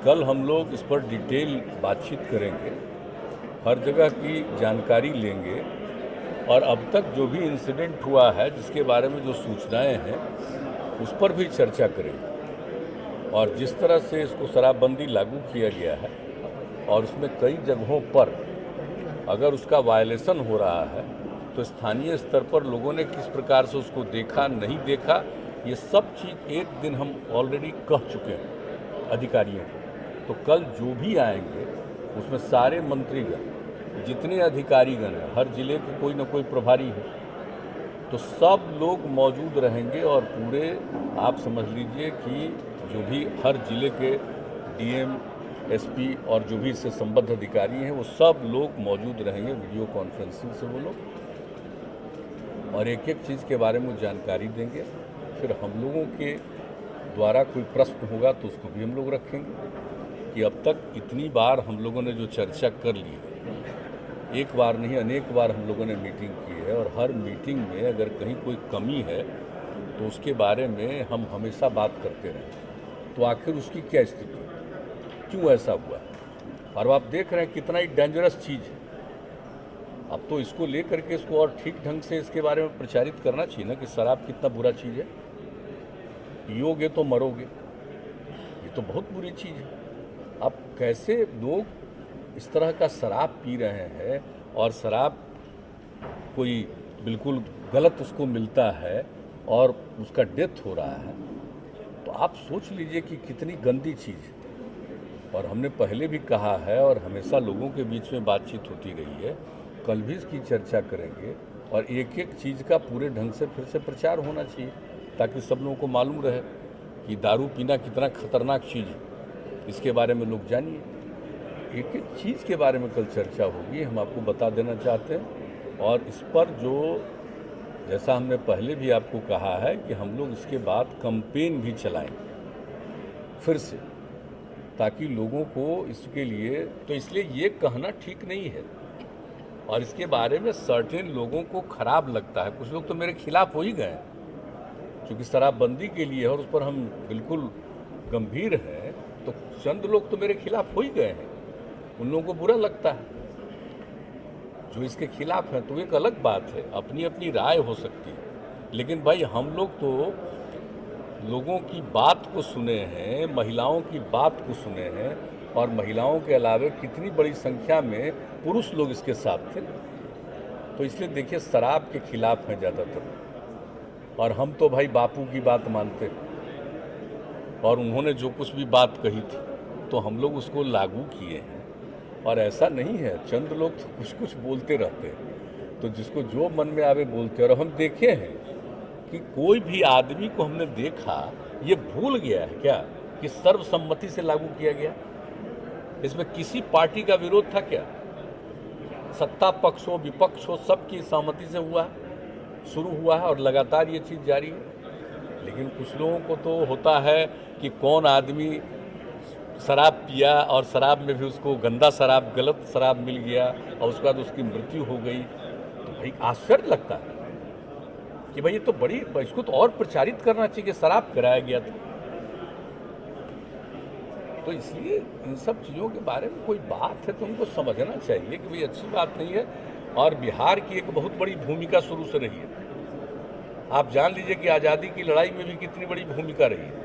कल हम लोग इस पर डिटेल बातचीत करेंगे, हर जगह की जानकारी लेंगे और अब तक जो भी इंसिडेंट हुआ है, जिसके बारे में जो सूचनाएं हैं, उस पर भी चर्चा करेंगे। और जिस तरह से इसको शराबबंदी लागू किया गया है और उसमें कई जगहों पर अगर उसका वायलेशन हो रहा है तो स्थानीय स्तर पर लोगों ने किस प्रकार से उसको देखा, नहीं देखा, ये सब चीज़ एक दिन हम ऑलरेडी कह चुके हैं अधिकारियों को। तो कल जो भी आएंगे उसमें सारे मंत्रीगण, जितने अधिकारीगण हैं, हर जिले के कोई ना कोई प्रभारी है, तो सब लोग मौजूद रहेंगे और पूरे आप समझ लीजिए कि जो भी हर जिले के डीएम, एसपी और जो भी इससे संबद्ध अधिकारी हैं वो सब लोग मौजूद रहेंगे वीडियो कॉन्फ्रेंसिंग से वो लोग, और एक एक चीज़ के बारे में जानकारी देंगे। फिर हम लोगों के द्वारा कोई प्रश्न होगा तो उसको भी हम लोग रखेंगे कि अब तक इतनी बार हम लोगों ने जो चर्चा कर ली है, एक बार नहीं अनेक बार हम लोगों ने मीटिंग की है, और हर मीटिंग में अगर कहीं कोई कमी है तो उसके बारे में हम हमेशा बात करते रहे। तो आखिर उसकी क्या स्थिति है, क्यों ऐसा हुआ, और आप देख रहे हैं कितना ही डेंजरस चीज़ है। अब तो इसको लेकर के इसको और ठीक ढंग से इसके बारे में प्रचारित करना चाहिए ना कि शराब कितना बुरा चीज़ है, पियोगे तो मरोगे, ये तो बहुत बुरी चीज़ है। अब कैसे लोग इस तरह का शराब पी रहे हैं और शराब कोई बिल्कुल गलत उसको मिलता है और उसका डेथ हो रहा है, तो आप सोच लीजिए कि कितनी गंदी चीज़ है। और हमने पहले भी कहा है और हमेशा लोगों के बीच में बातचीत होती रही है, कल भी इसकी चर्चा करेंगे और एक एक चीज़ का पूरे ढंग से फिर से प्रचार होना चाहिए ताकि सब लोगों को मालूम रहे कि दारू पीना कितना खतरनाक चीज़ है, इसके बारे में लोग जानिए। एक एक चीज़ के बारे में कल चर्चा होगी, हम आपको बता देना चाहते हैं। और इस पर जो जैसा हमने पहले भी आपको कहा है कि हम लोग इसके बाद कैंपेन भी चलाएंगे फिर से, ताकि लोगों को इसके लिए, तो इसलिए ये कहना ठीक नहीं है। और इसके बारे में सर्टेन लोगों को खराब लगता है, कुछ लोग तो मेरे खिलाफ हो ही गए क्योंकि शराबबंदी के लिए और उस पर हम बिल्कुल गंभीर हैं, तो चंद लोग तो मेरे खिलाफ हो ही गए हैं, उन लोगों को बुरा लगता है जो इसके खिलाफ हैं। तो एक अलग बात है, अपनी अपनी राय हो सकती है, लेकिन भाई हम लोग तो लोगों की बात को सुने हैं, महिलाओं की बात को सुने हैं, और महिलाओं के अलावे कितनी बड़ी संख्या में पुरुष लोग इसके साथ थे। तो इसलिए देखिए शराब के खिलाफ हैं ज़्यादातर, और हम तो भाई बापू की बात मानते हैं और उन्होंने जो कुछ भी बात कही थी तो हम लोग उसको लागू किए हैं। और ऐसा नहीं है, चंद लोग तो कुछ कुछ बोलते रहते हैं, तो जिसको जो मन में आवे बोलते हैं। और हम देखे हैं कि कोई भी आदमी को हमने देखा ये भूल गया है क्या कि सर्वसम्मति से लागू किया गया, इसमें किसी पार्टी का विरोध था क्या? सत्ता पक्ष हो विपक्ष हो सबकी सहमति से हुआ, शुरू हुआ है और लगातार ये चीज़ जारी है। लेकिन कुछ लोगों को तो होता है कि कौन आदमी शराब पिया और शराब में भी उसको गंदा शराब, गलत शराब मिल गया और उसके बाद उसकी मृत्यु हो गई, तो भाई आश्चर्य लगता है कि भाई ये तो बड़ी, इसको तो और प्रचारित करना चाहिए कि शराब कराया गया था। तो इसलिए इन सब चीज़ों के बारे में कोई बात है तो उनको समझना चाहिए कि भाई अच्छी बात नहीं है। और बिहार की एक बहुत बड़ी भूमिका शुरू से रही है, आप जान लीजिए कि आज़ादी की लड़ाई में भी कितनी बड़ी भूमिका रही है।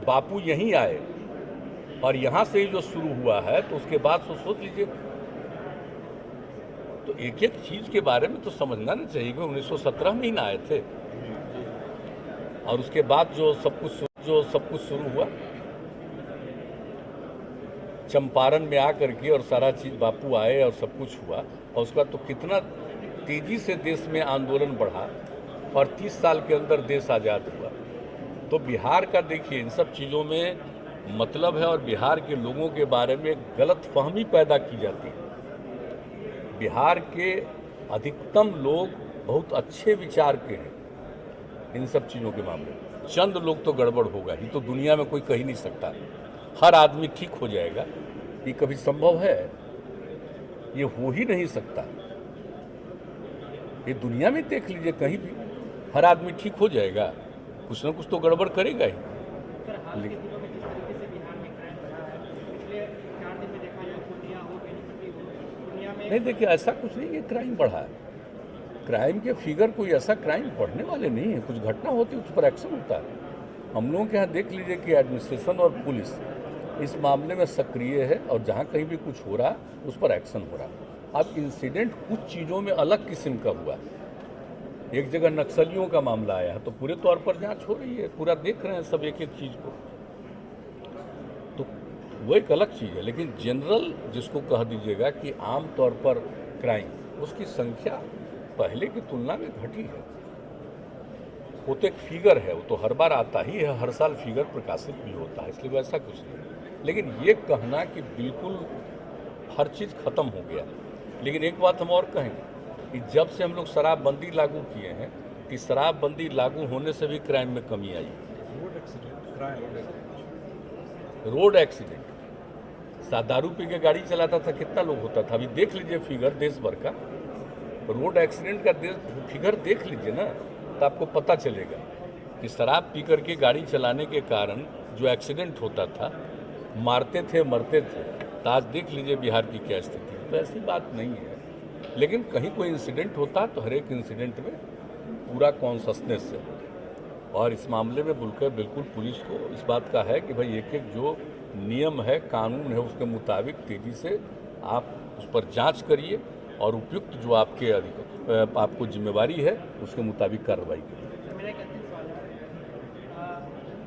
बापू यहीं आए और यहाँ से ही जो शुरू हुआ है, तो उसके बाद तो सोच लीजिए, तो एक एक चीज़ के बारे में तो समझना नहीं चाहिए कि 1917 में ही ना आए थे, और उसके बाद जो सब कुछ शुरू हुआ चंपारण में आकर के, और सारा चीज़ बापू आए और सब कुछ हुआ, और उसका तो कितना तेज़ी से देश में आंदोलन बढ़ा और 30 साल के अंदर देश आज़ाद हुआ। तो बिहार का देखिए इन सब चीज़ों में मतलब है, और बिहार के लोगों के बारे में गलतफहमी पैदा की जाती है। बिहार के अधिकतम लोग बहुत अच्छे विचार के हैं इन सब चीज़ों के मामले में, चंद लोग तो गड़बड़ होगा ही, तो दुनिया में कोई कह नहीं सकता हर आदमी ठीक हो जाएगा, ये कभी संभव है? ये हो ही नहीं सकता। ये दुनिया में देख लीजिए, कहीं भी हर आदमी ठीक हो जाएगा, कुछ ना कुछ तो गड़बड़ करेगा ही। नहीं देखिए, ऐसा कुछ नहीं, ये क्राइम बढ़ा है। क्राइम के फिगर कोई ऐसा क्राइम बढ़ने वाले नहीं है। कुछ घटना होती है उस पर एक्शन होता है। हम लोगों के यहाँ देख लीजिए कि एडमिनिस्ट्रेशन और पुलिस इस मामले में सक्रिय है और जहाँ कहीं भी कुछ हो रहा है उस पर एक्शन हो रहा है। अब इंसिडेंट कुछ चीज़ों में अलग किस्म का हुआ है। एक जगह नक्सलियों का मामला आया है तो पूरे तौर पर जांच हो रही है, पूरा देख रहे हैं सब एक एक चीज़ को, तो वो एक अलग चीज़ है। लेकिन जनरल जिसको कह दीजिएगा कि आम तौर पर क्राइम, उसकी संख्या पहले की तुलना में घटी है। वो तो एक फिगर है, वो तो हर बार आता ही है, हर साल फिगर प्रकाशित भी होता है, इसलिए वैसा कुछ नहीं। लेकिन ये कहना कि बिल्कुल हर चीज़ खत्म हो गया, लेकिन एक बात हम और कहेंगे कि जब से हम लोग शराबबंदी लागू किए हैं कि शराबबंदी लागू होने से भी क्राइम में कमी आई। रोड एक्सीडेंट, दारू पी के गाड़ी चलाता था कितना लोग होता था। अभी देख लीजिए फिगर देश भर का, रोड एक्सीडेंट का फिगर देख लीजिए ना, तो आपको पता चलेगा कि शराब पी करके गाड़ी चलाने के कारण जो एक्सीडेंट होता था, मारते थे मरते थे। तो आज देख लीजिए बिहार की क्या स्थिति है। तो ऐसी बात नहीं है, लेकिन कहीं कोई इंसिडेंट होता है तो हर एक इंसिडेंट में पूरा कॉन्शसनेस है। और इस मामले में बिल्कुल पुलिस को इस बात का है कि भाई एक एक जो नियम है, कानून है, उसके मुताबिक तेज़ी से आप उस पर जांच करिए और उपयुक्त जो आपको जिम्मेवारी है उसके मुताबिक कार्रवाई करिए। मेरा एक अंतिम सवाल है,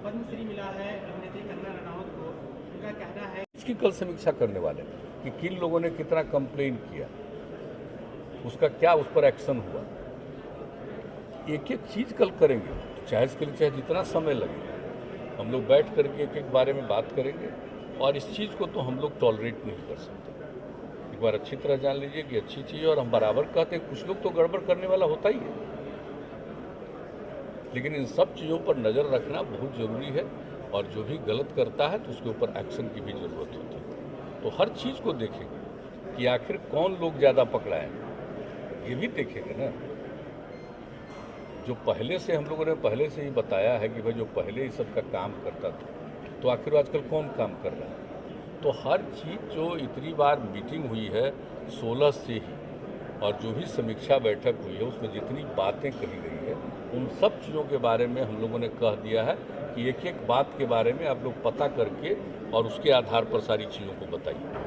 पद्मश्री मिला है अभिनेत्री कंगना रनौत को, उनका कहना है इसकी कल समीक्षा करने वाले कि किन लोगों ने कितना कंप्लेन किया, उसका क्या उस पर एक्शन हुआ। एक एक चीज़ कल करेंगे, चाहे इसके लिए चाहे जितना समय लगे, हम लोग बैठ करके एक एक बारे में बात करेंगे। और इस चीज़ को तो हम लोग टॉलरेट नहीं कर सकते। एक बार अच्छी तरह जान लीजिए कि अच्छी चीज़ है, और हम बराबर कहते हैं कुछ लोग तो गड़बड़ करने वाला होता ही है, लेकिन इन सब चीज़ों पर नज़र रखना बहुत ज़रूरी है। और जो भी गलत करता है तो उसके ऊपर एक्शन की भी ज़रूरत होती है। तो हर चीज़ को देखेंगे कि आखिर कौन लोग ज़्यादा पकड़ाए, ये भी देखेंगे ना। जो पहले से हम लोगों ने पहले से ही बताया है कि भाई जो पहले इस सब का काम करता था, तो आखिर आजकल कौन काम कर रहा है। तो हर चीज़ जो इतनी बार मीटिंग हुई है 16 से ही, और जो भी समीक्षा बैठक हुई है उसमें जितनी बातें कही गई है, उन सब चीज़ों के बारे में हम लोगों ने कह दिया है कि एक एक बात के बारे में आप लोग पता करके और उसके आधार पर सारी चीज़ों को बताइए।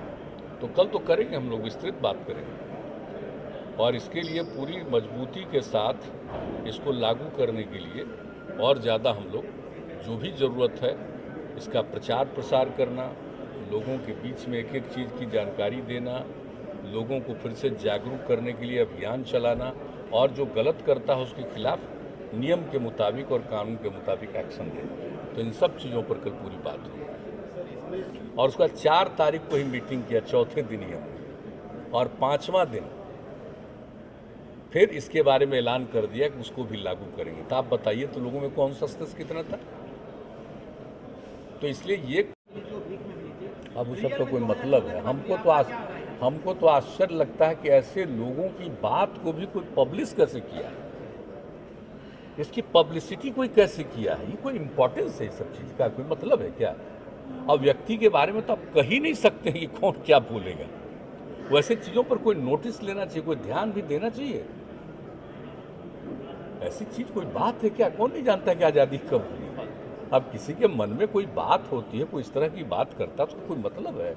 तो कल तो करेंगे, हम लोग विस्तृत बात करेंगे और इसके लिए पूरी मजबूती के साथ इसको लागू करने के लिए और ज़्यादा हम लोग जो भी ज़रूरत है इसका प्रचार प्रसार करना, लोगों के बीच में एक एक चीज़ की जानकारी देना, लोगों को फिर से जागरूक करने के लिए अभियान चलाना, और जो गलत करता है उसके खिलाफ नियम के मुताबिक और कानून के मुताबिक एक्शन देना। तो इन सब चीज़ों पर कल पूरी बात हुई और उसका 4 तारीख को ही मीटिंग किया, चौथे दिन ही हमने, और 5वां दिन फिर इसके बारे में ऐलान कर दिया कि उसको भी लागू करेंगे। तो आप बताइए तो लोगों में कॉन्शसनेस कितना था। तो इसलिए ये अब उस सब का कोई मतलब है। हमको तो आश्चर्य लगता है कि ऐसे लोगों की बात को भी कोई पब्लिश कैसे किया है, इसकी पब्लिसिटी कोई कैसे किया है। ये कोई इम्पोर्टेंस है इस सब चीज़ का, कोई मतलब है क्या। अब व्यक्ति के बारे में तो आप कह ही नहीं सकते हैं कि कौन क्या बोलेगा। वैसे चीज़ों पर कोई नोटिस लेना चाहिए, कोई ध्यान भी देना चाहिए। ऐसी चीज़ कोई बात है क्या, कौन नहीं जानता है कि आज़ादी कब हुई। अब किसी के मन में कोई बात होती है, कोई इस तरह की बात करता है तो कोई मतलब है।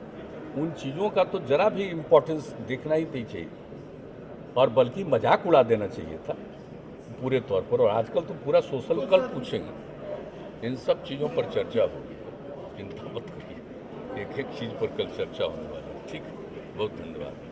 उन चीज़ों का तो जरा भी इम्पोर्टेंस देखना ही नहीं चाहिए, और बल्कि मजाक उड़ा देना चाहिए था पूरे तौर पर। और आजकल तो पूरा सोशल कल पूछेंगे, इन सब चीज़ों पर चर्चा होगी, चिंता मत करिए, एक एक चीज़ पर कल चर्चा होने वाली है। ठीक है, बहुत धन्यवाद।